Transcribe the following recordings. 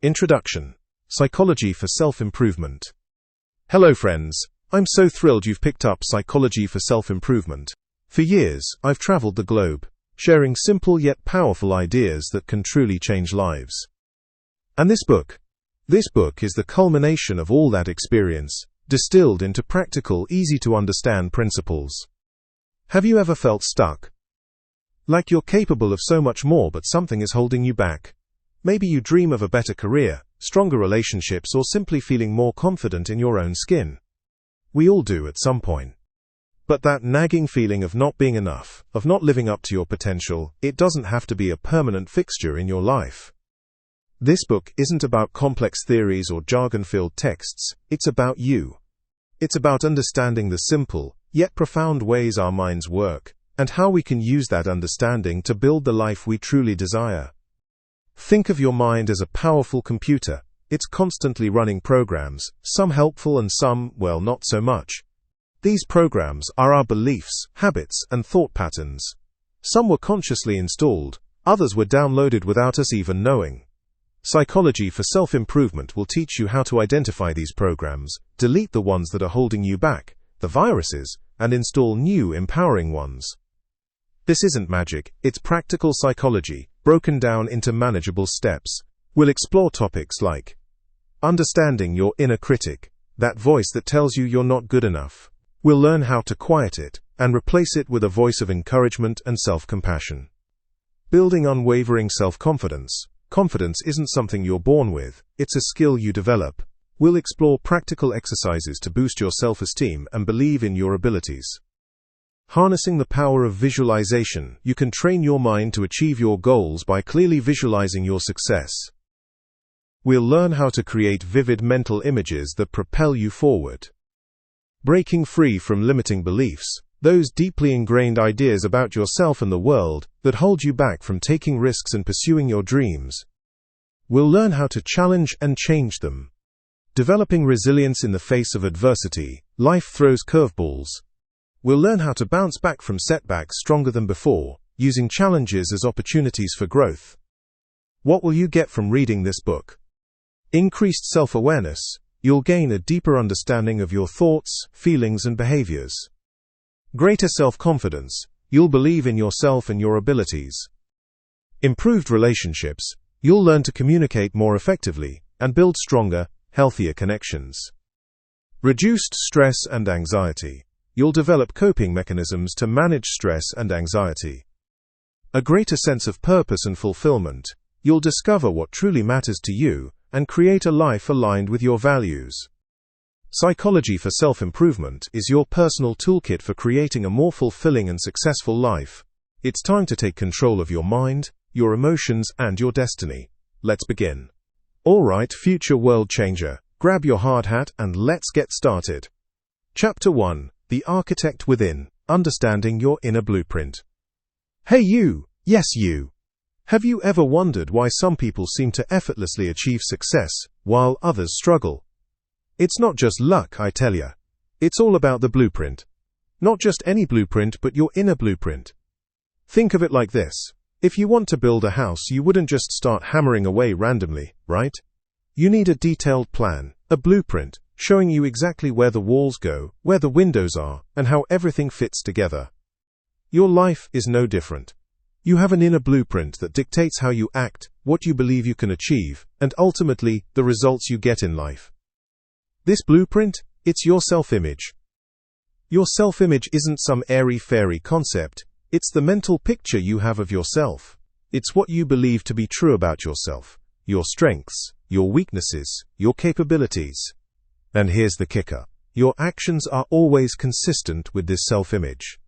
Introduction: Psychology for Self-Improvement. Hello friends, I'm so thrilled you've picked up Psychology for Self-Improvement. For years, I've traveled the globe, sharing simple yet powerful ideas that can truly change lives. And this book is the culmination of all that experience, distilled into practical, easy-to-understand principles. Have you ever felt stuck? Like you're capable of so much more but something is holding you back? Maybe you dream of a better career, stronger relationships, or simply feeling more confident in your own skin. We all do at some point. But that nagging feeling of not being enough, of not living up to your potential, it doesn't have to be a permanent fixture in your life. This book isn't about complex theories or jargon-filled texts, it's about you. It's about understanding the simple, yet profound ways our minds work, and how we can use that understanding to build the life we truly desire. Think of your mind as a powerful computer. It's constantly running programs, some helpful and some, well, not so much. These programs are our beliefs, habits, and thought patterns. Some were consciously installed, others were downloaded without us even knowing. Psychology for Self-Improvement will teach you how to identify these programs, delete the ones that are holding you back, the viruses, and install new, empowering ones. This isn't magic, it's practical psychology, broken down into manageable steps. We'll explore topics like understanding your inner critic, that voice that tells you you're not good enough. We'll learn how to quiet it and replace it with a voice of encouragement and self-compassion. Building unwavering self-confidence. Confidence isn't something you're born with, it's a skill you develop. We'll explore practical exercises to boost your self-esteem and believe in your abilities. Harnessing the power of visualization. You can train your mind to achieve your goals by clearly visualizing your success. We'll learn how to create vivid mental images that propel you forward. Breaking free from limiting beliefs, those deeply ingrained ideas about yourself and the world that hold you back from taking risks and pursuing your dreams. We'll learn how to challenge and change them. Developing resilience in the face of adversity. Life throws curveballs. We'll learn how to bounce back from setbacks stronger than before, using challenges as opportunities for growth. What will you get from reading this book? Increased self-awareness. You'll gain a deeper understanding of your thoughts, feelings, and behaviors. Greater self-confidence. You'll believe in yourself and your abilities. Improved relationships. You'll learn to communicate more effectively and build stronger, healthier connections. Reduced stress and anxiety. You'll develop coping mechanisms to manage stress and anxiety. A greater sense of purpose and fulfillment. You'll discover what truly matters to you and create a life aligned with your values. Psychology for Self-Improvement is your personal toolkit for creating a more fulfilling and successful life. It's time to take control of your mind, your emotions, and your destiny. Let's begin. Alright, future world changer, grab your hard hat and let's get started. Chapter 1. The Architect Within, Understanding Your Inner Blueprint. Hey you, yes you. Have you ever wondered why some people seem to effortlessly achieve success, while others struggle? It's not just luck, I tell ya. It's all about the blueprint. Not just any blueprint, but your inner blueprint. Think of it like this. If you want to build a house, you wouldn't just start hammering away randomly, right? You need a detailed plan, a blueprint, showing you exactly where the walls go, where the windows are, and how everything fits together. Your life is no different. You have an inner blueprint that dictates how you act, what you believe you can achieve, and ultimately, the results you get in life. This blueprint, it's your self-image. Your self-image isn't some airy-fairy concept, it's the mental picture you have of yourself. It's what you believe to be true about yourself, your strengths, your weaknesses, your capabilities. And here's the kicker. Your actions are always consistent with this self-image.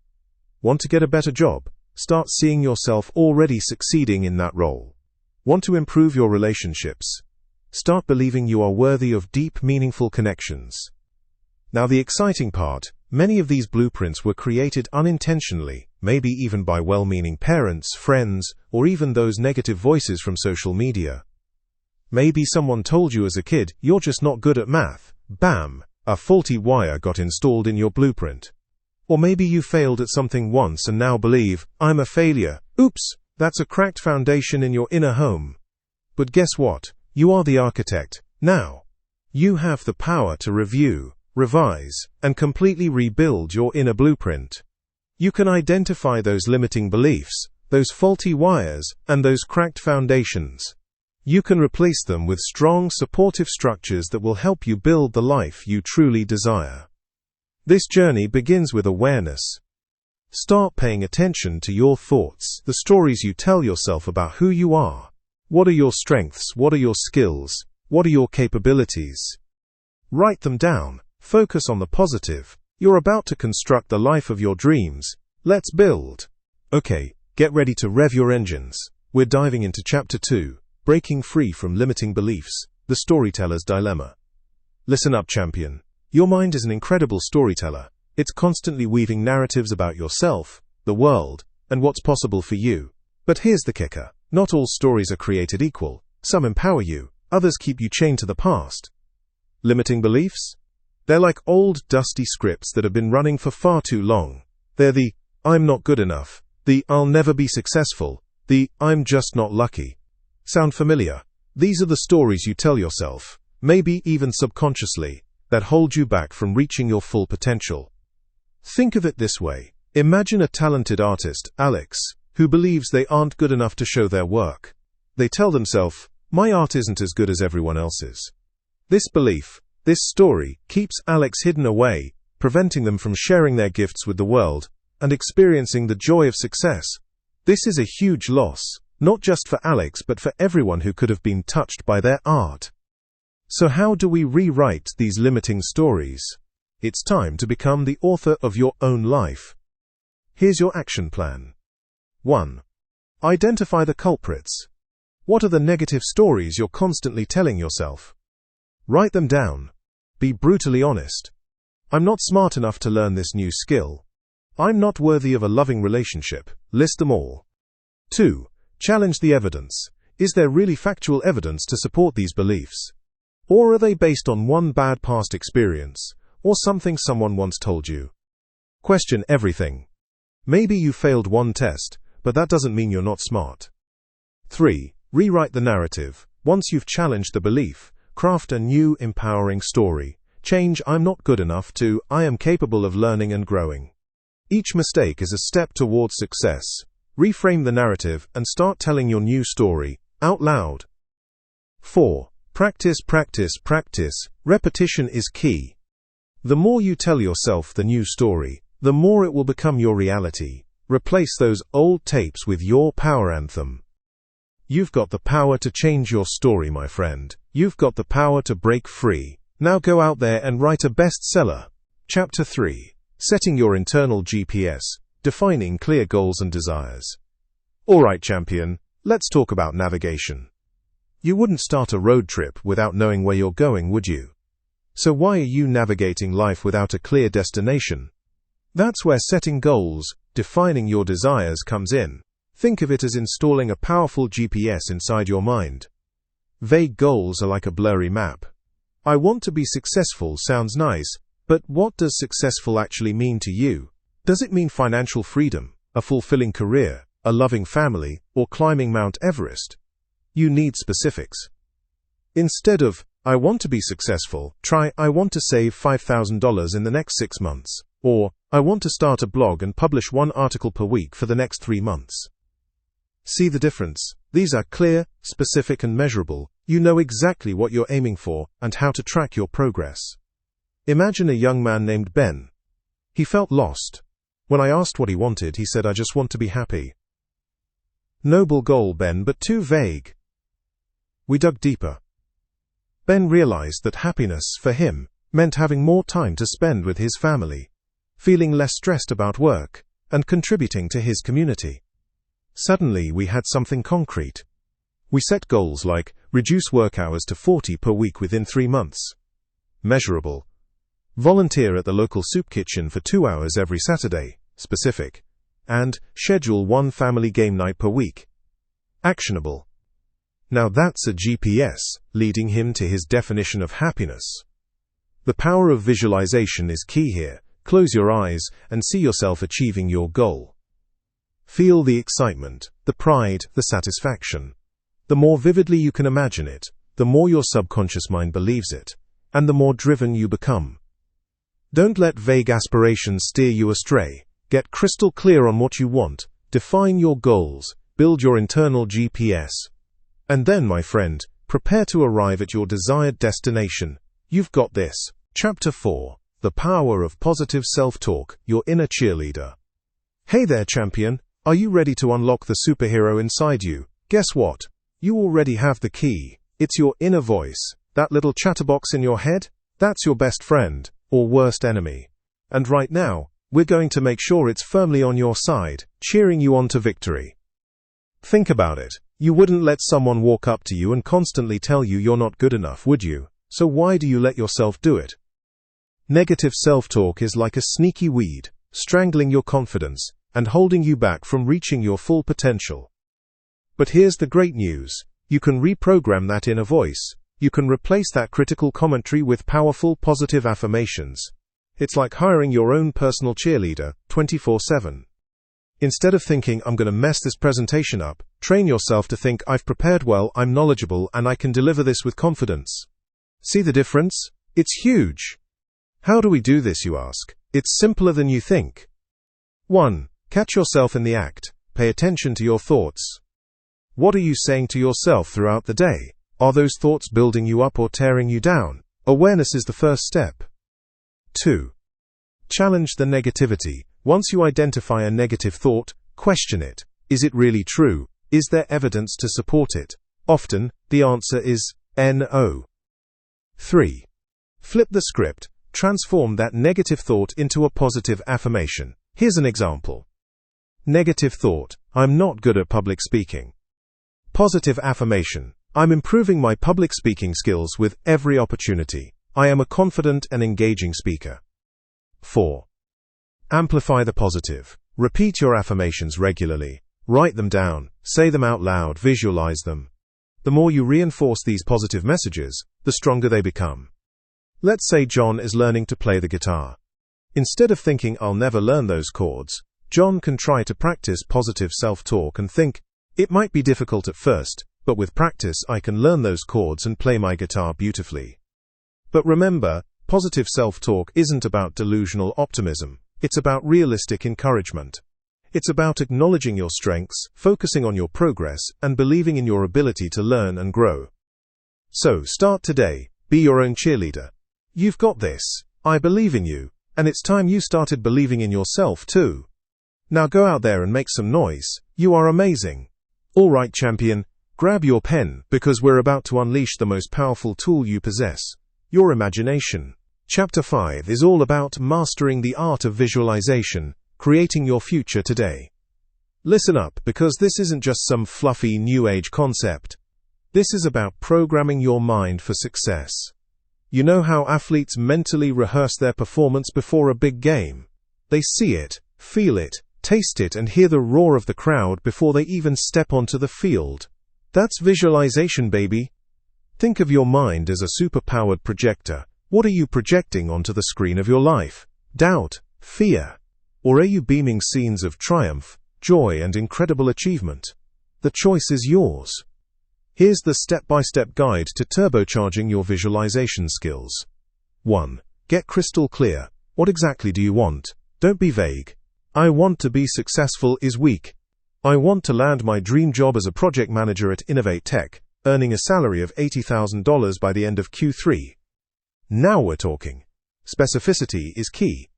Want to get a better job? Start seeing yourself already succeeding in that role. Want to improve your relationships? Start believing you are worthy of deep, meaningful connections. Now the exciting part, many of these blueprints were created unintentionally, maybe even by well-meaning parents, friends, or even those negative voices from social media. Maybe someone told you as a kid, you're just not good at math. Bam! A faulty wire got installed in your blueprint. Or maybe you failed at something once and now believe, I'm a failure. Oops! That's a cracked foundation in your inner home. But guess what? You are the architect. Now, you have the power to review, revise, and completely rebuild your inner blueprint. You can identify those limiting beliefs, those faulty wires, and those cracked foundations. You can replace them with strong, supportive structures that will help you build the life you truly desire. This journey begins with awareness. Start paying attention to your thoughts, the stories you tell yourself about who you are. What are your strengths? What are your skills? What are your capabilities? Write them down. Focus on the positive. You're about to construct the life of your dreams. Let's build. Okay, get ready to rev your engines. We're diving into Chapter 2, Breaking Free from Limiting Beliefs, the Storyteller's Dilemma. Listen up, champion. Your mind is an incredible storyteller. It's constantly weaving narratives about yourself, the world, and what's possible for you. But here's the kicker. Not all stories are created equal. Some empower you, others keep you chained to the past. Limiting beliefs? They're like old, dusty scripts that have been running for far too long. They're the, I'm not good enough, the, I'll never be successful, the, I'm just not lucky. Sound familiar? These are the stories you tell yourself, maybe even subconsciously, that hold you back from reaching your full potential. Think of it this way. Imagine a talented artist, Alex, who believes they aren't good enough to show their work. They tell themselves, my art isn't as good as everyone else's. This belief, this story, keeps Alex hidden away, preventing them from sharing their gifts with the world and experiencing the joy of success. This is a huge loss, not just for Alex but for everyone who could have been touched by their art. So how do we rewrite these limiting stories? It's time to become the author of your own life. Here's your action plan. 1. Identify the culprits. What are the negative stories you're constantly telling yourself? Write them down. Be brutally honest. I'm not smart enough to learn this new skill. I'm not worthy of a loving relationship. List them all. 2. Challenge the evidence. Is there really factual evidence to support these beliefs? Or are they based on one bad past experience, or something someone once told you? Question everything. Maybe you failed one test, but that doesn't mean you're not smart. 3. Rewrite the narrative. Once you've challenged the belief, craft a new, empowering story. Change I'm not good enough to I am capable of learning and growing. Each mistake is a step towards success. Reframe the narrative and start telling your new story out loud. 4. Practice, practice, practice. Repetition is key. The more you tell yourself the new story, the more it will become your reality. Replace those old tapes with your power anthem. You've got the power to change your story, my friend. You've got the power to break free. Now go out there and write a bestseller. Chapter 3. Setting your internal GPS. Defining clear goals and desires. Alright, champion, let's talk about navigation. You wouldn't start a road trip without knowing where you're going, would you? So why are you navigating life without a clear destination? That's where setting goals, defining your desires comes in. Think of it as installing a powerful GPS inside your mind. Vague goals are like a blurry map. I want to be successful sounds nice, but what does successful actually mean to you? Does it mean financial freedom, a fulfilling career, a loving family, or climbing Mount Everest? You need specifics. Instead of, I want to be successful, try, I want to save $5,000 in the next 6 months. Or, I want to start a blog and publish 1 article per week for the next 3 months. See the difference? These are clear, specific, and measurable. You know exactly what you're aiming for and how to track your progress. Imagine a young man named Ben. He felt lost. When I asked what he wanted, he said, I just want to be happy. Noble goal, Ben, but too vague. We dug deeper. Ben realized that happiness, for him, meant having more time to spend with his family, feeling less stressed about work, and contributing to his community. Suddenly we had something concrete. We set goals like, reduce work hours to 40 per week within 3 months. Measurable. Volunteer at the local soup kitchen for 2 hours every Saturday. Specific. And, schedule 1 family game night per week. Actionable. Now that's a GPS, leading him to his definition of happiness. The power of visualization is key here. Close your eyes and see yourself achieving your goal. Feel the excitement, the pride, the satisfaction. The more vividly you can imagine it, the more your subconscious mind believes it, and the more driven you become. Don't let vague aspirations steer you astray. Get crystal clear on what you want, define your goals, build your internal GPS. And then, my friend, prepare to arrive at your desired destination. You've got this. Chapter 4. The Power of Positive Self-Talk, Your Inner Cheerleader. Hey there, champion. Are you ready to unlock the superhero inside you? Guess what? You already have the key. It's your inner voice, that little chatterbox in your head. That's your best friend, or worst enemy. And right now, we're going to make sure it's firmly on your side, cheering you on to victory. Think about it. You wouldn't let someone walk up to you and constantly tell you you're not good enough, would you? So why do you let yourself do it? Negative self-talk is like a sneaky weed, strangling your confidence and holding you back from reaching your full potential. But here's the great news. You can reprogram that inner voice. You can replace that critical commentary with powerful, positive affirmations. It's like hiring your own personal cheerleader, 24/7. Instead of thinking, I'm going to mess this presentation up, train yourself to think, I've prepared well, I'm knowledgeable, and I can deliver this with confidence. See the difference? It's huge. How do we do this, you ask? It's simpler than you think. 1. Catch yourself in the act. Pay attention to your thoughts. What are you saying to yourself throughout the day? Are those thoughts building you up or tearing you down? Awareness is the first step. 2. Challenge the negativity. Once you identify a negative thought, question it. Is it really true? Is there evidence to support it? Often, the answer is no. 3. Flip the script. Transform that negative thought into a positive affirmation. Here's an example. Negative thought, I'm not good at public speaking. Positive affirmation, I'm improving my public speaking skills with every opportunity. I am a confident and engaging speaker. 4. Amplify the positive. Repeat your affirmations regularly. Write them down, say them out loud, visualize them. The more you reinforce these positive messages, the stronger they become. Let's say John is learning to play the guitar. Instead of thinking, I'll never learn those chords, John can try to practice positive self-talk and think, it might be difficult at first, but with practice I can learn those chords and play my guitar beautifully. But remember, positive self-talk isn't about delusional optimism. It's about realistic encouragement. It's about acknowledging your strengths, focusing on your progress, and believing in your ability to learn and grow. So, start today. Be your own cheerleader. You've got this. I believe in you. And it's time you started believing in yourself too. Now go out there and make some noise. You are amazing. All right, champion, grab your pen, because we're about to unleash the most powerful tool you possess, your imagination. Chapter 5 is all about mastering the art of visualization, creating your future today. Listen up, because this isn't just some fluffy new age concept. This is about programming your mind for success. You know how athletes mentally rehearse their performance before a big game? They see it, feel it, taste it, and hear the roar of the crowd before they even step onto the field. That's visualization, baby. Think of your mind as a superpowered projector. What are you projecting onto the screen of your life? Doubt, fear? Or are you beaming scenes of triumph, joy, and incredible achievement? The choice is yours. Here's the step-by-step guide to turbocharging your visualization skills. 1. Get crystal clear. What exactly do you want? Don't be vague. I want to be successful is weak. I want to land my dream job as a project manager at Innovate Tech, earning a salary of $80,000 by the end of Q3. Now we're talking. Specificity is key.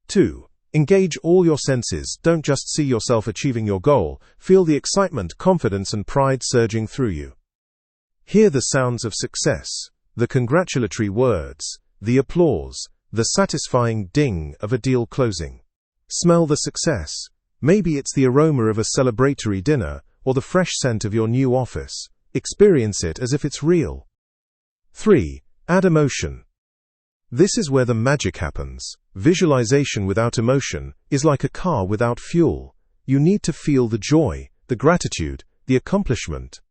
2. Engage all your senses. Don't just see yourself achieving your goal. Feel the excitement, confidence, and pride surging through you. Hear the sounds of success, the congratulatory words, the applause, the satisfying ding of a deal closing. Smell the success. Maybe it's the aroma of a celebratory dinner or the fresh scent of your new office. Experience it as if it's real. 3. Add emotion. This is where the magic happens. Visualization without emotion is like a car without fuel. You need to feel the joy, the gratitude, the accomplishment.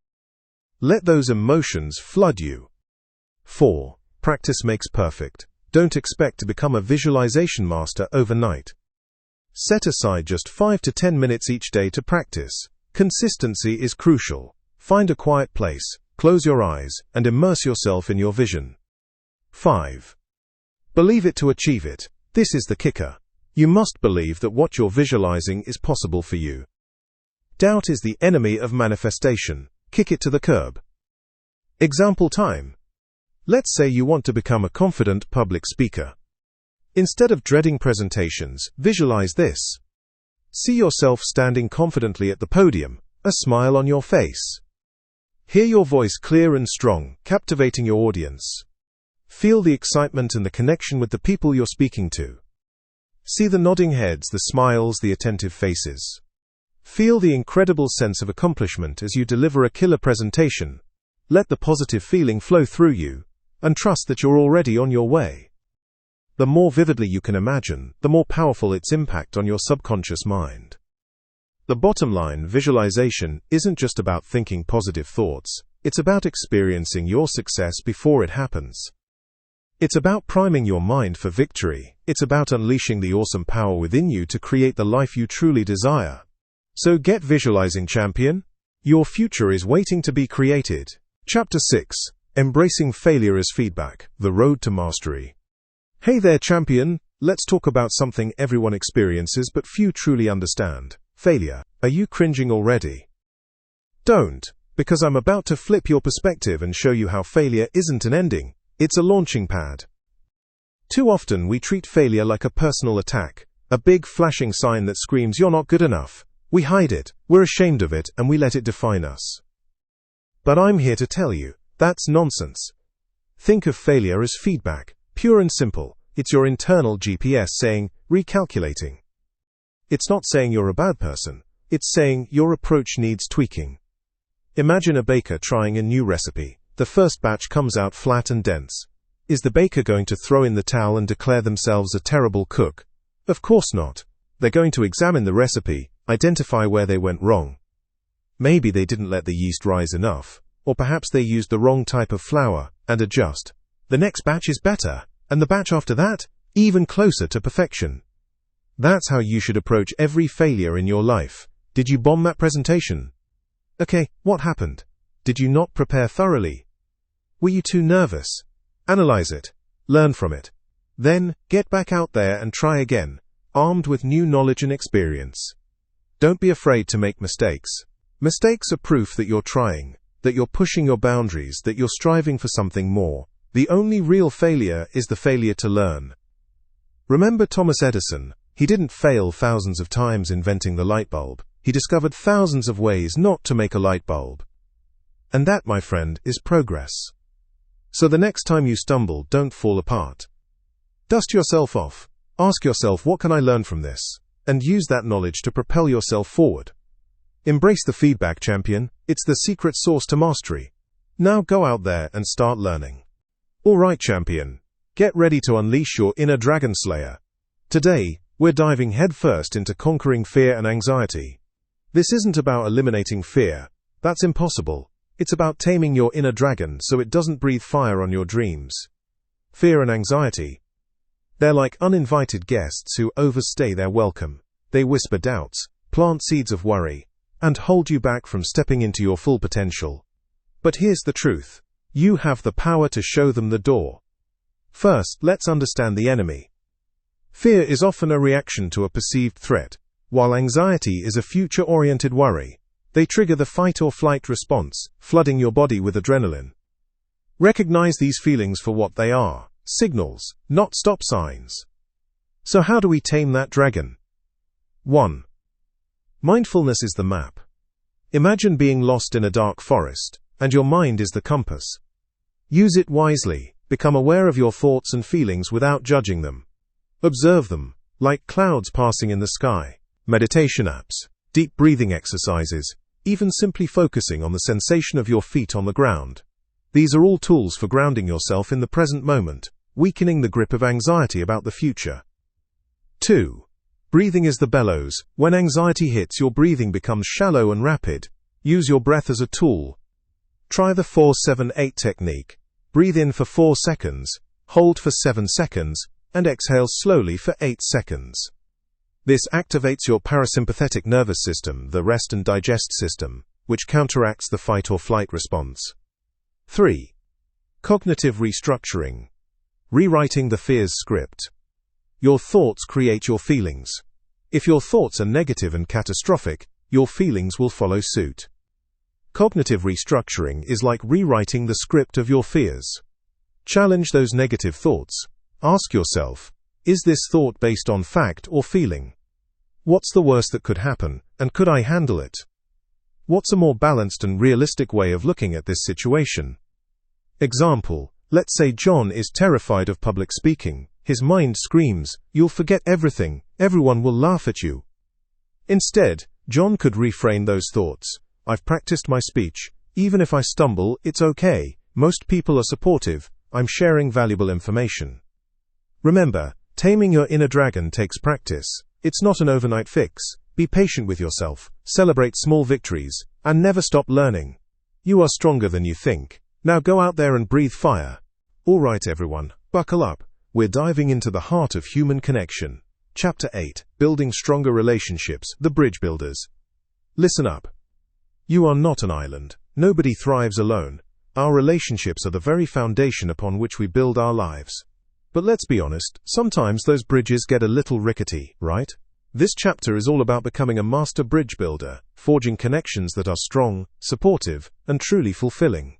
Let those emotions flood you. 4. Practice makes perfect. Don't expect to become a visualization master overnight. Set aside just 5 to 10 minutes each day to practice. Consistency is crucial. Find a quiet place, close your eyes, and immerse yourself in your vision. 5. Believe it to achieve it. This is the kicker. You must believe that what you're visualizing is possible for you. Doubt is the enemy of manifestation. Kick it to the curb. Example time. Let's say you want to become a confident public speaker. Instead of dreading presentations, visualize this. See yourself standing confidently at the podium, a smile on your face. Hear your voice clear and strong, captivating your audience. Feel the excitement and the connection with the people you're speaking to. See the nodding heads, the smiles, the attentive faces. Feel the incredible sense of accomplishment as you deliver a killer presentation. Let the positive feeling flow through you, and trust that you're already on your way. The more vividly you can imagine, the more powerful its impact on your subconscious mind. The bottom line, visualization isn't just about thinking positive thoughts, it's about experiencing your success before it happens. It's about priming your mind for victory. It's about unleashing the awesome power within you to create the life you truly desire. So get visualizing, champion. Your future is waiting to be created. Chapter 6. Embracing Failure as Feedback. The Road to Mastery. Hey there, champion. Let's talk about something everyone experiences but few truly understand. Failure. Are you cringing already? Don't, because I'm about to flip your perspective and show you how failure isn't an ending. It's a launching pad. Too often we treat failure like a personal attack, a big flashing sign that screams you're not good enough. We hide it, we're ashamed of it, and we let it define us. But I'm here to tell you, that's nonsense. Think of failure as feedback, pure and simple. It's your internal GPS saying, recalculating. It's not saying you're a bad person, it's saying your approach needs tweaking. Imagine a baker trying a new recipe. The first batch comes out flat and dense. Is the baker going to throw in the towel and declare themselves a terrible cook? Of course not. They're going to examine the recipe, identify where they went wrong. Maybe they didn't let the yeast rise enough, or perhaps they used the wrong type of flour, and adjust. The next batch is better, and the batch after that, even closer to perfection. That's how you should approach every failure in your life. Did you bomb that presentation? Okay, what happened? Did you not prepare thoroughly? Were you too nervous? Analyze it. Learn from it. Then, get back out there and try again, armed with new knowledge and experience. Don't be afraid to make mistakes. Mistakes are proof that you're trying, that you're pushing your boundaries, that you're striving for something more. The only real failure is the failure to learn. Remember Thomas Edison? He didn't fail thousands of times inventing the light bulb. He discovered thousands of ways not to make a light bulb. And that, my friend, is progress. So the next time you stumble, don't fall apart. Dust yourself off. Ask yourself, what can I learn from this? And use that knowledge to propel yourself forward. Embrace the feedback, champion. It's the secret sauce to mastery. Now go out there and start learning. All right, champion. Get ready to unleash your inner dragon slayer. Today, we're diving headfirst into conquering fear and anxiety. This isn't about eliminating fear. That's impossible. It's about taming your inner dragon so it doesn't breathe fire on your dreams. Fear and anxiety. They're like uninvited guests who overstay their welcome. They whisper doubts, plant seeds of worry, and hold you back from stepping into your full potential. But here's the truth. You have the power to show them the door. First, let's understand the enemy. Fear is often a reaction to a perceived threat, while anxiety is a future-oriented worry. They trigger the fight or flight response, flooding your body with adrenaline. Recognize these feelings for what they are, signals, not stop signs. So how do we tame that dragon? 1. Mindfulness is the map. Imagine being lost in a dark forest, and your mind is the compass. Use it wisely. Become aware of your thoughts and feelings without judging them. Observe them, like clouds passing in the sky. Meditation apps, deep breathing exercises, even simply focusing on the sensation of your feet on the ground. These are all tools for grounding yourself in the present moment, weakening the grip of anxiety about the future. 2. Breathing is the bellows. When anxiety hits, your breathing becomes shallow and rapid. Use your breath as a tool. Try the 4-7-8 technique. Breathe in for 4 seconds, hold for 7 seconds, and exhale slowly for 8 seconds. This activates your parasympathetic nervous system, the rest and digest system, which counteracts the fight or flight response. 3. Cognitive restructuring. Rewriting the fear's script. Your thoughts create your feelings. If your thoughts are negative and catastrophic, your feelings will follow suit. Cognitive restructuring is like rewriting the script of your fears. Challenge those negative thoughts. Ask yourself, is this thought based on fact or feeling? What's the worst that could happen, and could I handle it? What's a more balanced and realistic way of looking at this situation? Example, let's say John is terrified of public speaking. His mind screams, "You'll forget everything, everyone will laugh at you." Instead, John could reframe those thoughts. I've practiced my speech. Even if I stumble, it's okay. Most people are supportive. I'm sharing valuable information. Remember, taming your inner dragon takes practice. It's not an overnight fix. Be patient with yourself, celebrate small victories, and never stop learning. You are stronger than you think. Now go out there and breathe fire. Alright everyone, buckle up. We're diving into the heart of human connection. Chapter 8, Building Stronger Relationships, The Bridge Builders. Listen up. You are not an island. Nobody thrives alone. Our relationships are the very foundation upon which we build our lives. But let's be honest, sometimes those bridges get a little rickety, right? This chapter is all about becoming a master bridge builder, forging connections that are strong, supportive, and truly fulfilling.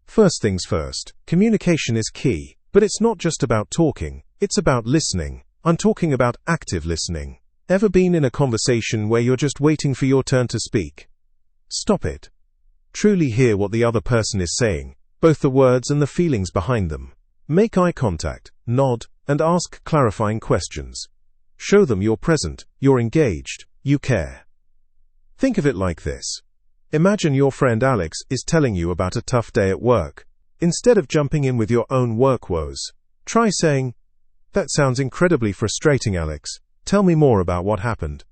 First things first, communication is key, but it's not just about talking, it's about listening. I'm talking about active listening. Ever been in a conversation where you're just waiting for your turn to speak? Stop it. Truly hear what the other person is saying, both the words and the feelings behind them. Make eye contact, nod, and ask clarifying questions. Show them you're present, you're engaged, you care. Think of it like this. Imagine your friend Alex is telling you about a tough day at work. Instead of jumping in with your own work woes, try saying, "That sounds incredibly frustrating, Alex. Tell me more about what happened."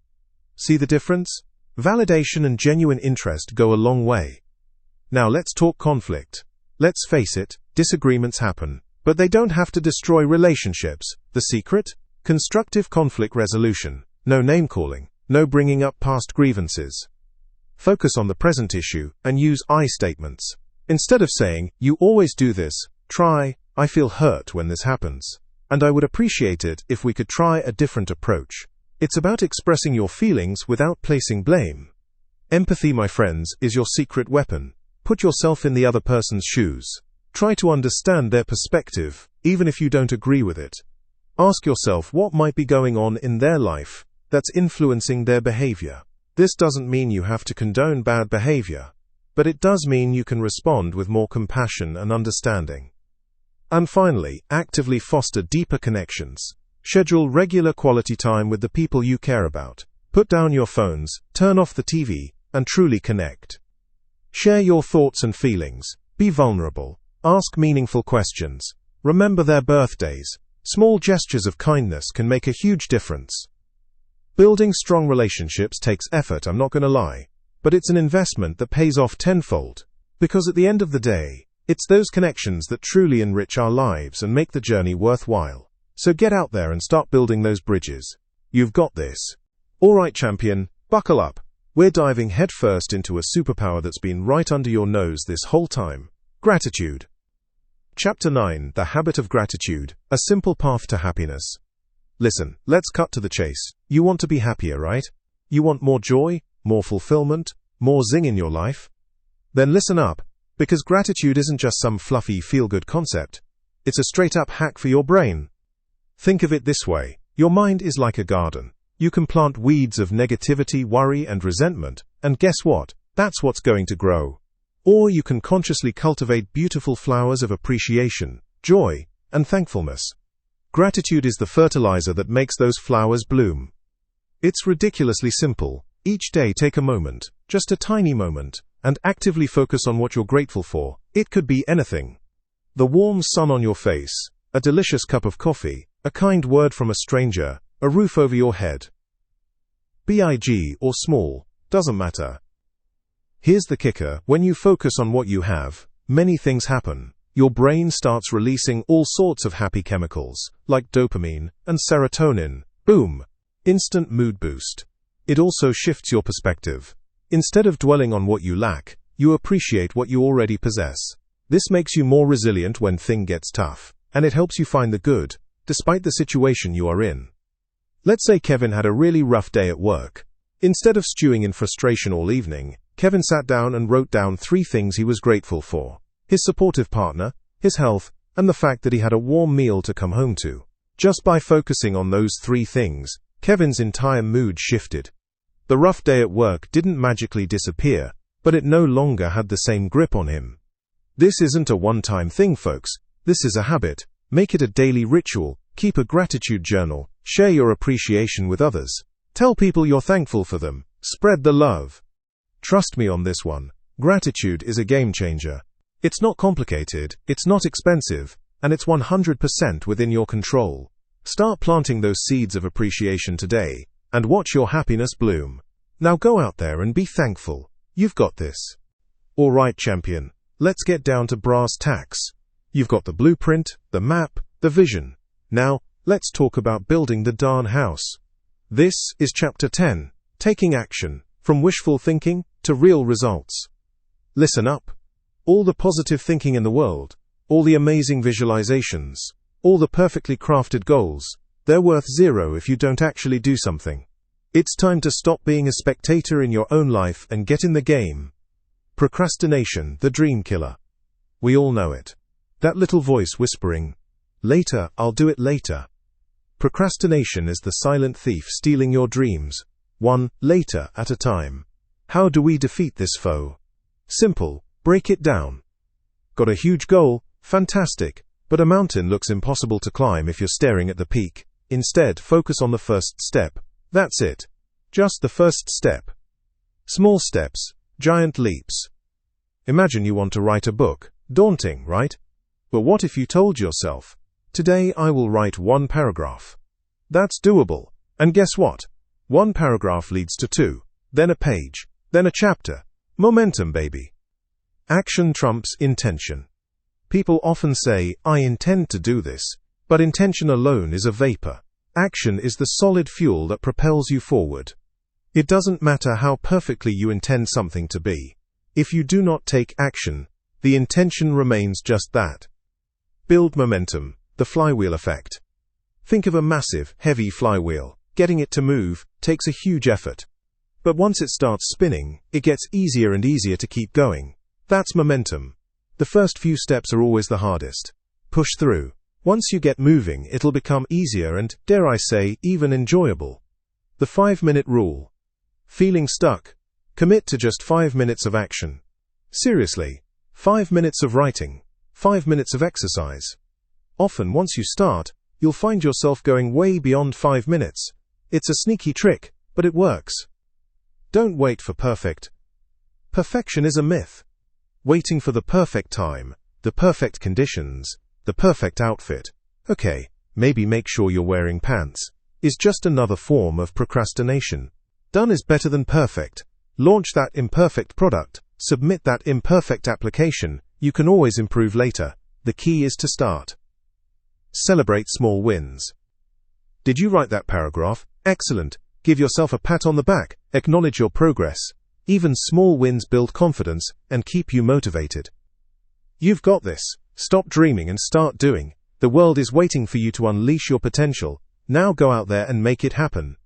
See the difference? Validation and genuine interest go a long way. Now let's talk conflict. Let's face it, disagreements happen, but they don't have to destroy relationships. The secret? Constructive conflict resolution. No name-calling. No bringing up past grievances. Focus on the present issue and use I statements. Instead of saying, "You always do this," try, "I feel hurt when this happens, and I would appreciate it if we could try a different approach." It's about expressing your feelings without placing blame. Empathy, my friends, is your secret weapon. Put yourself in the other person's shoes. Try to understand their perspective, even if you don't agree with it. Ask yourself what might be going on in their life that's influencing their behavior. This doesn't mean you have to condone bad behavior, but it does mean you can respond with more compassion and understanding. And finally, actively foster deeper connections. Schedule regular quality time with the people you care about. Put down your phones, turn off the TV, and truly connect. Share your thoughts and feelings. Be vulnerable. Ask meaningful questions. Remember their birthdays. Small gestures of kindness can make a huge difference. Building strong relationships takes effort, I'm not going to lie, but it's an investment that pays off tenfold. Because at the end of the day, it's those connections that truly enrich our lives and make the journey worthwhile. So get out there and start building those bridges. You've got this. Alright champion, buckle up. We're diving headfirst into a superpower that's been right under your nose this whole time. Gratitude. Chapter 9, The Habit of Gratitude, A Simple Path to Happiness. Listen, let's cut to the chase. You want to be happier, right? You want more joy, more fulfillment, more zing in your life? Then listen up, because gratitude isn't just some fluffy feel-good concept. It's a straight-up hack for your brain. Think of it this way. Your mind is like a garden. You can plant weeds of negativity, worry, and resentment, and guess what? That's what's going to grow. Or you can consciously cultivate beautiful flowers of appreciation, joy, and thankfulness. Gratitude is the fertilizer that makes those flowers bloom. It's ridiculously simple. Each day take a moment, just a tiny moment, and actively focus on what you're grateful for. It could be anything. The warm sun on your face, a delicious cup of coffee, a kind word from a stranger, a roof over your head. Big or small, doesn't matter. Here's the kicker, when you focus on what you have, many things happen. Your brain starts releasing all sorts of happy chemicals, like dopamine and serotonin. Boom! Instant mood boost. It also shifts your perspective. Instead of dwelling on what you lack, you appreciate what you already possess. This makes you more resilient when things gets tough, and it helps you find the good, despite the situation you are in. Let's say Kevin had a really rough day at work. Instead of stewing in frustration all evening, Kevin sat down and wrote down 3 things he was grateful for: his supportive partner, his health, and the fact that he had a warm meal to come home to. Just by focusing on those 3 things, Kevin's entire mood shifted. The rough day at work didn't magically disappear, but it no longer had the same grip on him. This isn't a one-time thing, folks. This is a habit. Make it a daily ritual. Keep a gratitude journal. Share your appreciation with others. Tell people you're thankful for them. Spread the love. Trust me on this one. Gratitude is a game changer. It's not complicated, it's not expensive, and it's 100% within your control. Start planting those seeds of appreciation today, and watch your happiness bloom. Now go out there and be thankful. You've got this. All right, champion. Let's get down to brass tacks. You've got the blueprint, the map, the vision. Now, let's talk about building the darn house. This is Chapter 10, Taking Action, from Wishful Thinking to Real Results. Listen up. All the positive thinking in the world, all the amazing visualizations, all the perfectly crafted goals, they're worth 0 if you don't actually do something. It's time to stop being a spectator in your own life and get in the game. Procrastination, the dream killer. We all know it. That little voice whispering, "Later, I'll do it later." Procrastination is the silent thief stealing your dreams, one later at a time. How do we defeat this foe? Simple. Break it down. Got a huge goal? Fantastic. But a mountain looks impossible to climb if you're staring at the peak. Instead, focus on the first step. That's it. Just the first step. Small steps, giant leaps. Imagine you want to write a book. Daunting, right? But what if you told yourself, "Today I will write 1 paragraph." That's doable. And guess what? 1 paragraph leads to 2, then a page, then a chapter. Momentum, baby. Action trumps intention. People often say, "I intend to do this," but intention alone is a vapor. Action is the solid fuel that propels you forward. It doesn't matter how perfectly you intend something to be. If you do not take action, the intention remains just that. Build momentum, the flywheel effect. Think of a massive, heavy flywheel. Getting it to move takes a huge effort. But once it starts spinning, it gets easier and easier to keep going. That's momentum. The first few steps are always the hardest. Push through. Once you get moving, it'll become easier and, dare I say, even enjoyable. The 5-minute rule. Feeling stuck? Commit to just 5 minutes of action. Seriously, 5 minutes of writing, 5 minutes of exercise. Often, once you start, you'll find yourself going way beyond 5 minutes. It's a sneaky trick, but it works. Don't wait for perfect. Perfection is a myth. Waiting for the perfect time, the perfect conditions, the perfect outfit. Okay, maybe make sure you're wearing pants. Is just another form of procrastination. Done is better than perfect. Launch that imperfect product. Submit that imperfect application. You can always improve later. The key is to start. Celebrate small wins. Did you write that paragraph? Excellent. Give yourself a pat on the back. Acknowledge your progress. Even small wins build confidence and keep you motivated. You've got this. Stop dreaming and start doing. The world is waiting for you to unleash your potential. Now go out there and make it happen.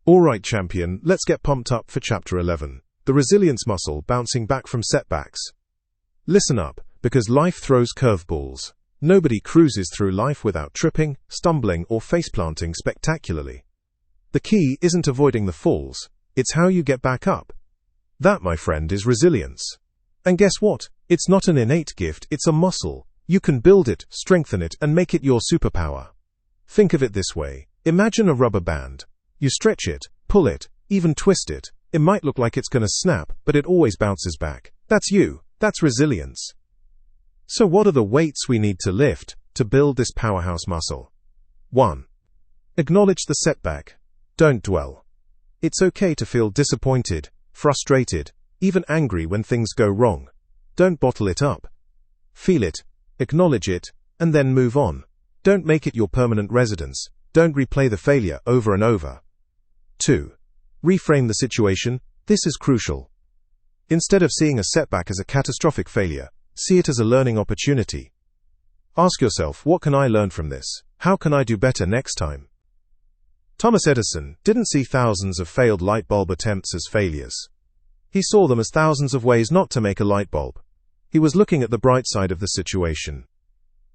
All right, champion, let's get pumped up for Chapter 11. The resilience muscle, bouncing back from setbacks. Listen up, because life throws curveballs. Nobody cruises through life without tripping, stumbling, or faceplanting spectacularly. The key isn't avoiding the falls, it's how you get back up. That, my friend, is resilience. And guess what? It's not an innate gift, it's a muscle. You can build it, strengthen it, and make it your superpower. Think of it this way. Imagine a rubber band. You stretch it, pull it, even twist it. It might look like it's gonna snap, but it always bounces back. That's you. That's resilience. So what are the weights we need to lift to build this powerhouse muscle? 1. Acknowledge the setback. Don't dwell. It's okay to feel disappointed, frustrated, even angry when things go wrong. Don't bottle it up. Feel it, acknowledge it, and then move on. Don't make it your permanent residence. Don't replay the failure over and over. 2. Reframe the situation. This is crucial. Instead of seeing a setback as a catastrophic failure, See it as a learning opportunity. Ask yourself, what can I learn from this? How can I do better next time? Thomas Edison didn't see thousands of failed light bulb attempts as failures. He saw them as thousands of ways not to make a light bulb. He was looking at the bright side of the situation.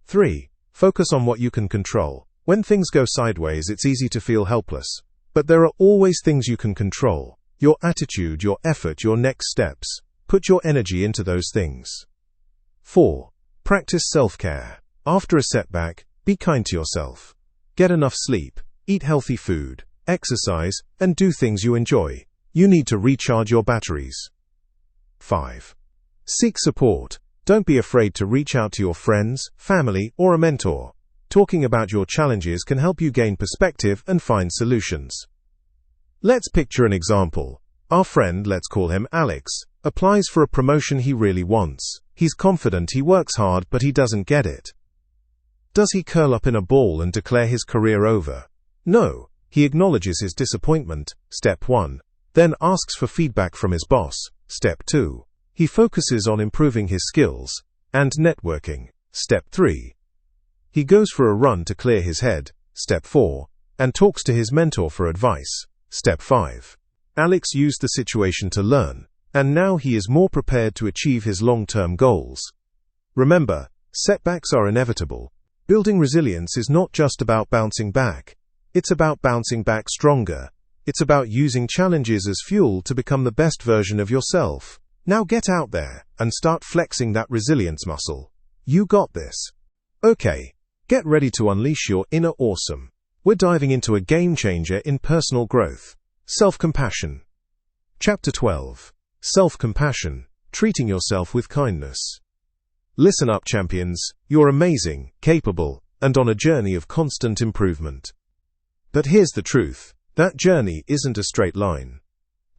3. Focus on what you can control. When things go sideways, it's easy to feel helpless. But there are always things you can control. Your attitude, your effort, your next steps. Put your energy into those things. 4. Practice self-care. After a setback, be kind to yourself. Get enough sleep, eat healthy food, exercise, and do things you enjoy. You need to recharge your batteries. 5. Seek support. Don't be afraid to reach out to your friends, family, or a mentor. Talking about your challenges can help you gain perspective and find solutions. Let's picture an example. Our friend, let's call him Alex, applies for a promotion he really wants. He's confident, he works hard, but he doesn't get it. Does he curl up in a ball and declare his career over? No. He acknowledges his disappointment, step 1. Then asks for feedback from his boss, step 2. He focuses on improving his skills and networking, step 3. He goes for a run to clear his head, step 4, and talks to his mentor for advice, step 5. Alex used the situation to learn, and now he is more prepared to achieve his long-term goals. Remember, setbacks are inevitable. Building resilience is not just about bouncing back. It's about bouncing back stronger. It's about using challenges as fuel to become the best version of yourself. Now get out there and start flexing that resilience muscle. You got this. Okay, get ready to unleash your inner awesome. We're diving into a game changer in personal growth. Self-compassion. Chapter 12. Self-compassion. Treating yourself with kindness. Listen up, champions. You're amazing, capable, and on a journey of constant improvement. But here's the truth. That journey isn't a straight line.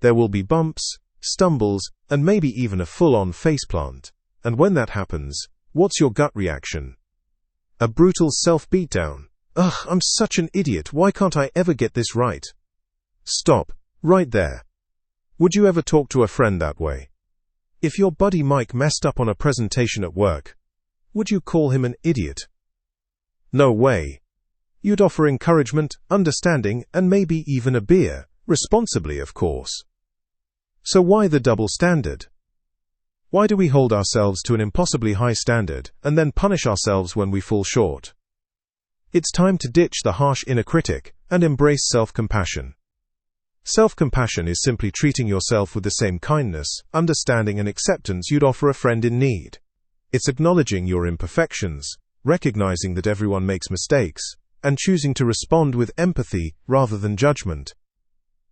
There will be bumps, stumbles, and maybe even a full-on faceplant. And when that happens, what's your gut reaction? A brutal self-beatdown. Ugh, I'm such an idiot. Why can't I ever get this right? Stop. Right there. Would you ever talk to a friend that way? If your buddy Mike messed up on a presentation at work, would you call him an idiot? No way. You'd offer encouragement, understanding, and maybe even a beer, responsibly, of course. So why the double standard? Why do we hold ourselves to an impossibly high standard and then punish ourselves when we fall short? It's time to ditch the harsh inner critic and embrace self-compassion. Self-compassion is simply treating yourself with the same kindness, understanding, and acceptance you'd offer a friend in need. It's acknowledging your imperfections, recognizing that everyone makes mistakes, and choosing to respond with empathy rather than judgment.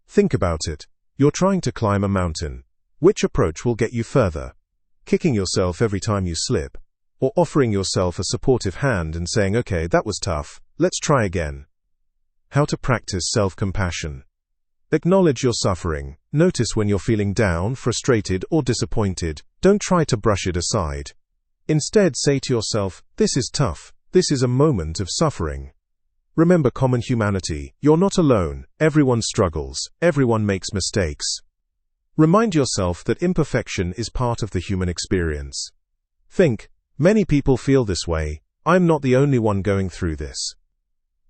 Think about it. You're trying to climb a mountain. Which approach will get you further? Kicking yourself every time you slip, or offering yourself a supportive hand and saying, okay, that was tough, let's try again? How to practice self-compassion. Acknowledge your suffering. Notice when you're feeling down, frustrated, or disappointed. Don't try to brush it aside. Instead, say to yourself, this is tough. This is a moment of suffering. Remember common humanity. You're not alone. Everyone struggles. Everyone makes mistakes. Remind yourself that imperfection is part of the human experience. Think, many people feel this way. I'm not the only one going through this.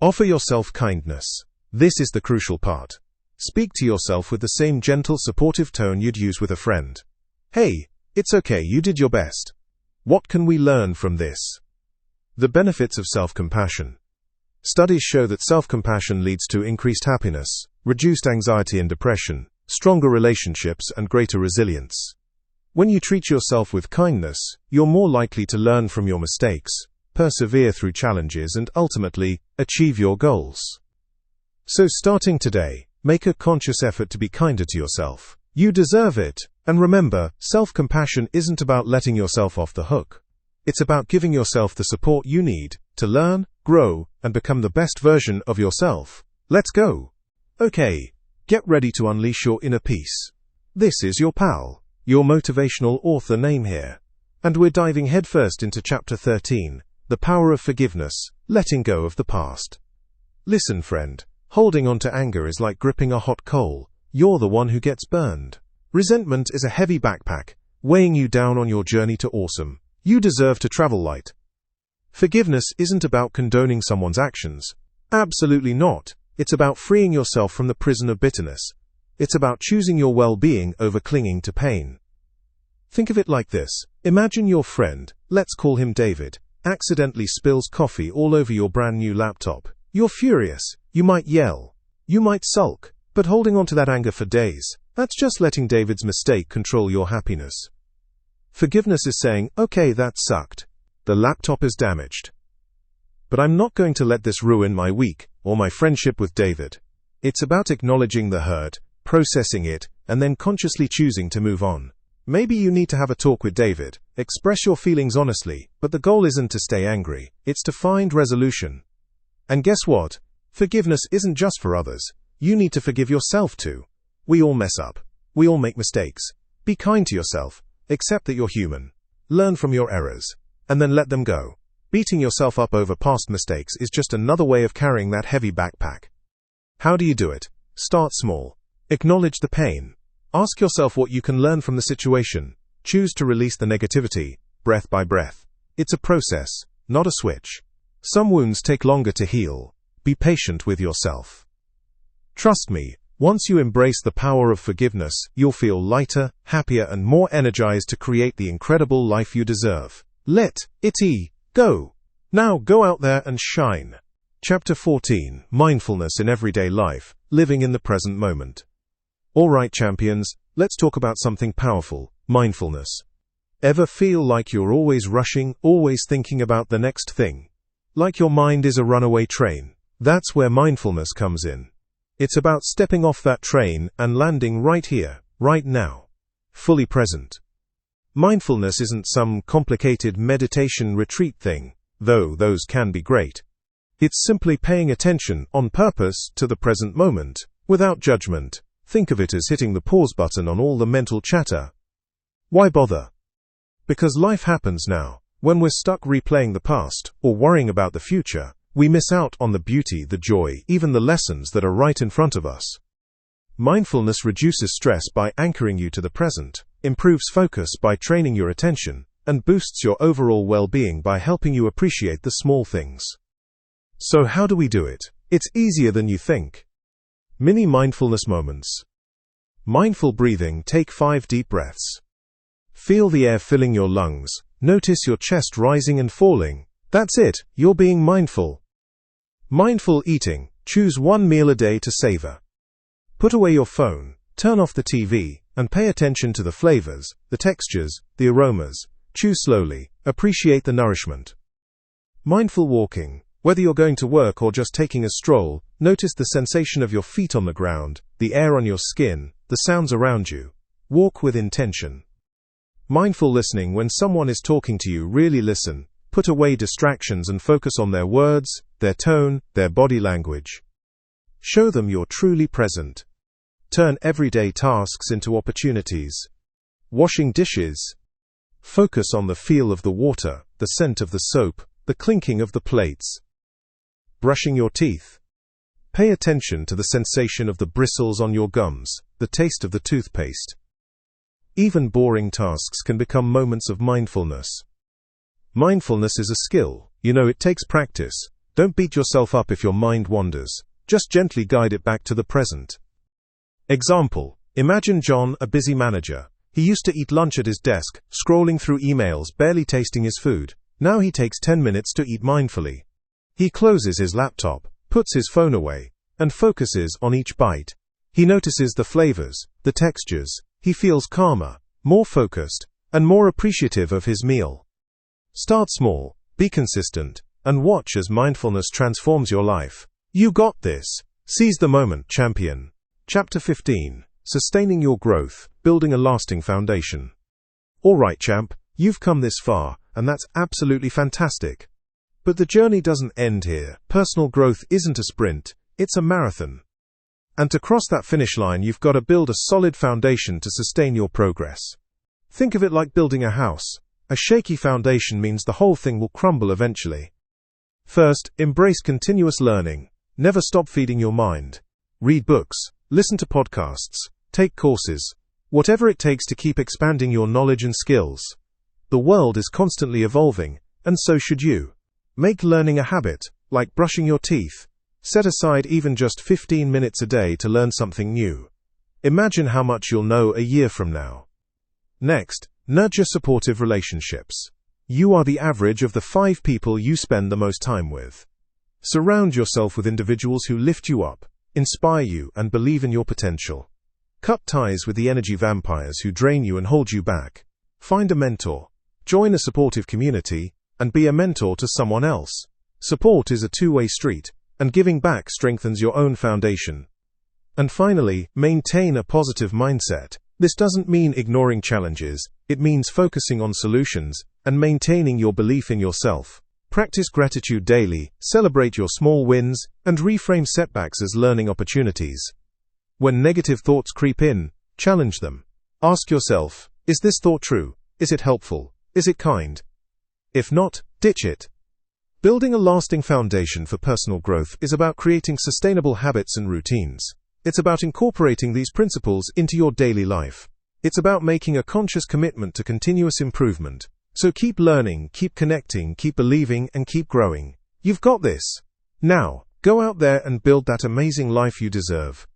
Offer yourself kindness. This is the crucial part. Speak to yourself with the same gentle, supportive tone you'd use with a friend. Hey, it's okay, you did your best. What can we learn from this? The benefits of self-compassion. Studies show that self-compassion leads to increased happiness, reduced anxiety and depression, stronger relationships, and greater resilience. When you treat yourself with kindness, you're more likely to learn from your mistakes, persevere through challenges, and ultimately, achieve your goals. So starting today, make a conscious effort to be kinder to yourself. You deserve it. And remember, self-compassion isn't about letting yourself off the hook. It's about giving yourself the support you need to learn, grow, and become the best version of yourself. Let's go. Okay, get ready to unleash your inner peace. This is your pal, your motivational author name here. And we're diving headfirst into Chapter 13, The Power of Forgiveness, Letting Go of the Past. Listen, friend. Holding on to anger is like gripping a hot coal. You're the one who gets burned. Resentment is a heavy backpack, weighing you down on your journey to awesome. You deserve to travel light. Forgiveness isn't about condoning someone's actions. Absolutely not. It's about freeing yourself from the prison of bitterness. It's about choosing your well-being over clinging to pain. Think of it like this. Imagine your friend, let's call him David, accidentally spills coffee all over your brand new laptop. You're furious. You might yell. You might sulk. But holding on to that anger for days, that's just letting David's mistake control your happiness. Forgiveness is saying, okay, that sucked. The laptop is damaged. But I'm not going to let this ruin my week or my friendship with David. It's about acknowledging the hurt, processing it, and then consciously choosing to move on. Maybe you need to have a talk with David, express your feelings honestly, but the goal isn't to stay angry, it's to find resolution. And guess what? Forgiveness isn't just for others. You need to forgive yourself too. We all mess up. We all make mistakes. Be kind to yourself. Accept that you're human. Learn from your errors. And then let them go. Beating yourself up over past mistakes is just another way of carrying that heavy backpack. How do you do it? Start small. Acknowledge the pain. Ask yourself what you can learn from the situation. Choose to release the negativity, breath by breath. It's a process, not a switch. Some wounds take longer to heal. Be patient with yourself. Trust me, once you embrace the power of forgiveness, you'll feel lighter, happier, and more energized to create the incredible life you deserve. Let it go. Now go out there and shine. Chapter 14, Mindfulness in Everyday Life, Living in the Present Moment. Alright champions, let's talk about something powerful, mindfulness. Ever feel like you're always rushing, always thinking about the next thing? Like your mind is a runaway train? That's where mindfulness comes in. It's about stepping off that train and landing right here, right now. Fully present. Mindfulness isn't some complicated meditation retreat thing, though those can be great. It's simply paying attention, on purpose, to the present moment, without judgment. Think of it as hitting the pause button on all the mental chatter. Why bother? Because life happens now. When we're stuck replaying the past, or worrying about the future, we miss out on the beauty, the joy, even the lessons that are right in front of us. Mindfulness reduces stress by anchoring you to the present, improves focus by training your attention, and boosts your overall well-being by helping you appreciate the small things. So how do we do it? It's easier than you think. Mini mindfulness moments. Mindful breathing. Take 5 deep breaths. Feel the air filling your lungs. Notice your chest rising and falling. That's it, you're being mindful. Mindful eating. Choose one meal a day to savor. Put away your phone, turn off the TV, and pay attention to the flavors, the textures, the aromas. Chew slowly, appreciate the nourishment. Mindful walking. Whether you're going to work or just taking a stroll, notice the sensation of your feet on the ground, the air on your skin, the sounds around you. Walk with intention. Mindful listening. When someone is talking to you, really listen. Put away distractions and focus on their words, their tone, their body language. Show them you're truly present. Turn everyday tasks into opportunities. Washing dishes. Focus on the feel of the water, the scent of the soap, the clinking of the plates. Brushing your teeth. Pay attention to the sensation of the bristles on your gums, the taste of the toothpaste. Even boring tasks can become moments of mindfulness. Mindfulness is a skill. It takes practice. Don't beat yourself up if your mind wanders. Just gently guide it back to the present. Example. Imagine John, a busy manager. He used to eat lunch at his desk, scrolling through emails, barely tasting his food. Now he takes 10 minutes to eat mindfully. He closes his laptop, puts his phone away, and focuses on each bite. He notices the flavors, the textures. He feels calmer, more focused, and more appreciative of his meal. Start small, be consistent, and watch as mindfulness transforms your life. You got this. Seize the moment, champion. Chapter 15. Sustaining your growth, building a lasting foundation. Alright champ, you've come this far, and that's absolutely fantastic. But the journey doesn't end here. Personal growth isn't a sprint, it's a marathon. And to cross that finish line, you've got to build a solid foundation to sustain your progress. Think of it like building a house. A shaky foundation means the whole thing will crumble eventually. First, embrace continuous learning. Never stop feeding your mind. Read books, listen to podcasts, take courses, whatever it takes to keep expanding your knowledge and skills. The world is constantly evolving, and so should you. Make learning a habit, like brushing your teeth. Set aside even just 15 minutes a day to learn something new. Imagine how much you'll know a year from now. Next, nurture supportive relationships. You are the average of the 5 people you spend the most time with. Surround yourself with individuals who lift you up, inspire you, and believe in your potential. Cut ties with the energy vampires who drain you and hold you back. Find a mentor. Join a supportive community, and be a mentor to someone else. Support is a two-way street, and giving back strengthens your own foundation. And finally, maintain a positive mindset. This doesn't mean ignoring challenges, it means focusing on solutions and maintaining your belief in yourself. Practice gratitude daily, celebrate your small wins, and reframe setbacks as learning opportunities. When negative thoughts creep in, challenge them. Ask yourself, is this thought true? Is it helpful? Is it kind? If not, ditch it. Building a lasting foundation for personal growth is about creating sustainable habits and routines. It's about incorporating these principles into your daily life. It's about making a conscious commitment to continuous improvement. So keep learning, keep connecting, keep believing, and keep growing. You've got this. Now, go out there and build that amazing life you deserve.